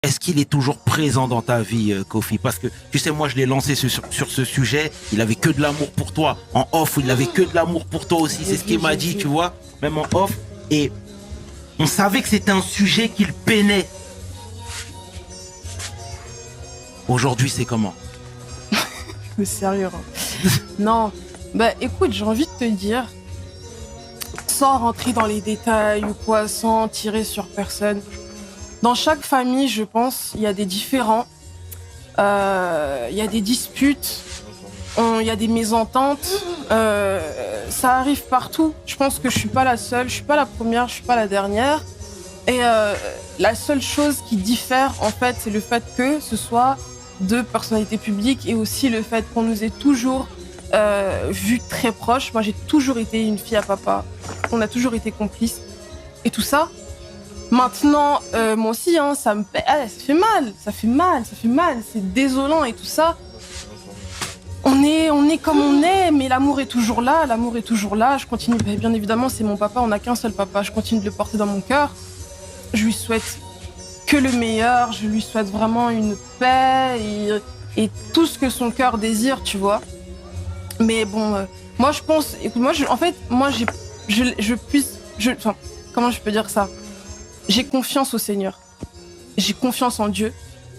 est-ce qu'il est toujours présent dans ta vie, Kofi? Parce que, tu sais, moi, je l'ai lancé sur ce sujet. Il avait que de l'amour pour toi. En off, il avait que de l'amour pour toi aussi. C'est ce qu'il m'a dit, tu vois, même en off. Et on savait que c'était un sujet qu'il peinait. Aujourd'hui, c'est comment? Mais sérieux, hein. Non, bah écoute, j'ai envie de te dire, sans rentrer dans les détails ou quoi, sans tirer sur personne, dans chaque famille, je pense, il y a des différends, il y a des disputes, il y a des mésententes, ça arrive partout. Je pense que je suis pas la seule, je suis pas la première, je suis pas la dernière. Et la seule chose qui diffère, en fait, c'est le fait que ce soit deux personnalités publiques et aussi le fait qu'on nous ait toujours vus très proches. Moi, j'ai toujours été une fille à papa. On a toujours été complices. Et tout ça. Maintenant, moi aussi, hein, ça me fait... ça fait mal. Ça fait mal, ça fait mal. C'est désolant et tout ça. On est comme on est, mais l'amour est toujours là. L'amour est toujours là. Je continue. Bien évidemment, c'est mon papa. On n'a qu'un seul papa. Je continue de le porter dans mon cœur. Je lui souhaite que le meilleur, je lui souhaite vraiment une paix et tout ce que son cœur désire, tu vois. Mais bon, moi je pense, écoute, enfin, comment je peux dire ça? J'ai confiance au Seigneur, j'ai confiance en Dieu.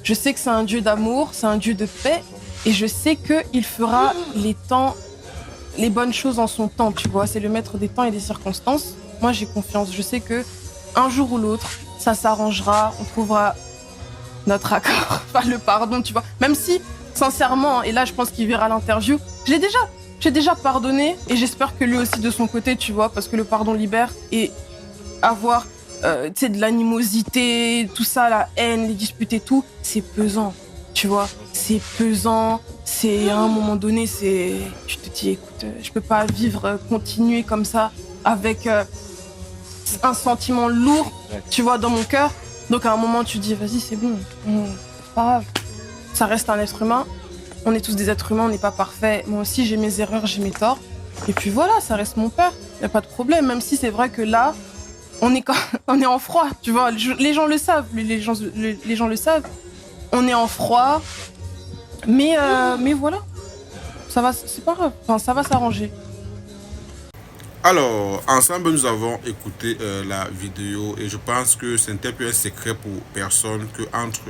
Je sais que c'est un Dieu d'amour, c'est un Dieu de paix, et je sais qu'il fera les bonnes choses en son temps, tu vois. C'est le maître des temps et des circonstances. Moi j'ai confiance, je sais que un jour ou l'autre, ça s'arrangera, on trouvera notre accord, enfin le pardon, tu vois. Même si, sincèrement, et là je pense qu'il verra l'interview, j'ai déjà pardonné et j'espère que lui aussi de son côté, tu vois, parce que le pardon libère et avoir, tu sais, de l'animosité, tout ça, la haine, les disputes et tout, c'est pesant, tu vois. C'est pesant, c'est à un moment donné, tu te dis, écoute, je peux pas vivre, continuer comme ça avec un sentiment lourd, tu vois, dans mon cœur. Donc à un moment, tu te dis, vas-y, c'est bon, c'est pas grave. Ça reste un être humain. On est tous des êtres humains, on n'est pas parfaits. Moi aussi, j'ai mes erreurs, j'ai mes torts. Et puis voilà, ça reste mon père. Y a pas de problème, même si c'est vrai que là, on est en froid, tu vois. Les gens le savent, les gens le savent. On est en froid, mais voilà, ça va, c'est pas grave. Enfin, ça va s'arranger. Alors, ensemble, nous avons écouté la vidéo et je pense que ce n'était plus un secret pour personne que entre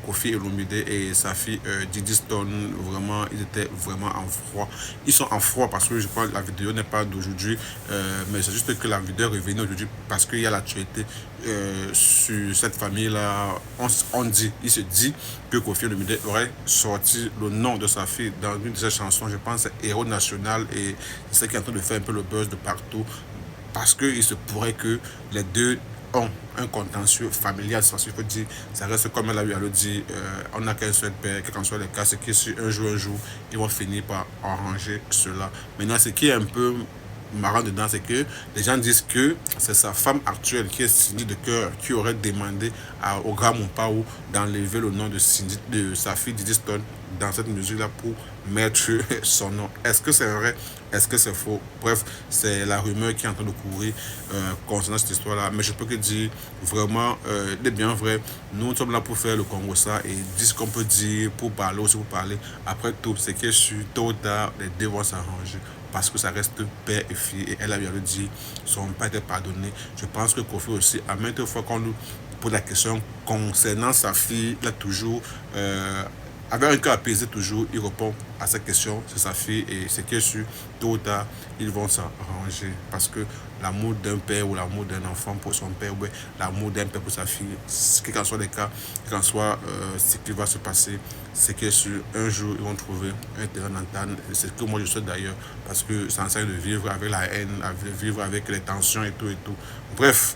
Kofi Olomide et sa fille Didi Stone, vraiment, ils étaient vraiment en froid. Ils sont en froid parce que je pense que la vidéo n'est pas d'aujourd'hui, mais c'est juste que la vidéo est revenue aujourd'hui parce qu'il y a l'actualité sur cette famille-là. Il se dit que Kofi Olomide aurait sorti le nom de sa fille dans une de ses chansons, je pense, Héros National, et c'est ce qui est en train de faire un peu le buzz de partout parce qu'il se pourrait que les deux ont un contentieux familial. Il faut dire, ça reste comme elle a eu à le dire, on n'a qu'un seul père, quel qu'en soit le cas, c'est que si un jour, ils vont finir par arranger cela. Maintenant, ce qui est un peu marrant dedans, c'est que les gens disent que c'est sa femme actuelle qui est Cindy de cœur qui aurait demandé au grand Mompao d'enlever le nom de sa fille Didi Stone dans cette mesure-là pour mettre son nom. Est-ce que c'est vrai? Est-ce que c'est faux? Bref, c'est la rumeur qui est en train de courir concernant cette histoire-là. Mais je peux que dire, vraiment, il est bien vrai. Nous sommes là pour faire le Congo ça et dire ce qu'on peut dire, pour parler aussi, pour parler. Après tout, c'est que sur tôt ou tard, les deux vont s'arranger parce que ça reste père et fille. Et elle a bien le dit, son père était pardonné. Je pense que Kofi aussi, à maintes fois qu'on nous pose la question concernant sa fille, il a toujours... avec un cœur apaisé toujours, il répond à cette question, c'est sa fille et c'est que sur tôt ou tard, ils vont s'arranger parce que l'amour d'un père ou l'amour d'un enfant pour son père, ou l'amour d'un père pour sa fille, quel qu'en soit les cas, quel qu'en soit ce qui va se passer, c'est que sur un jour, ils vont trouver un terrain d'entente. C'est ce que moi je souhaite d'ailleurs parce que ça enseigne de vivre avec la haine, de vivre avec les tensions et tout et tout. Bref,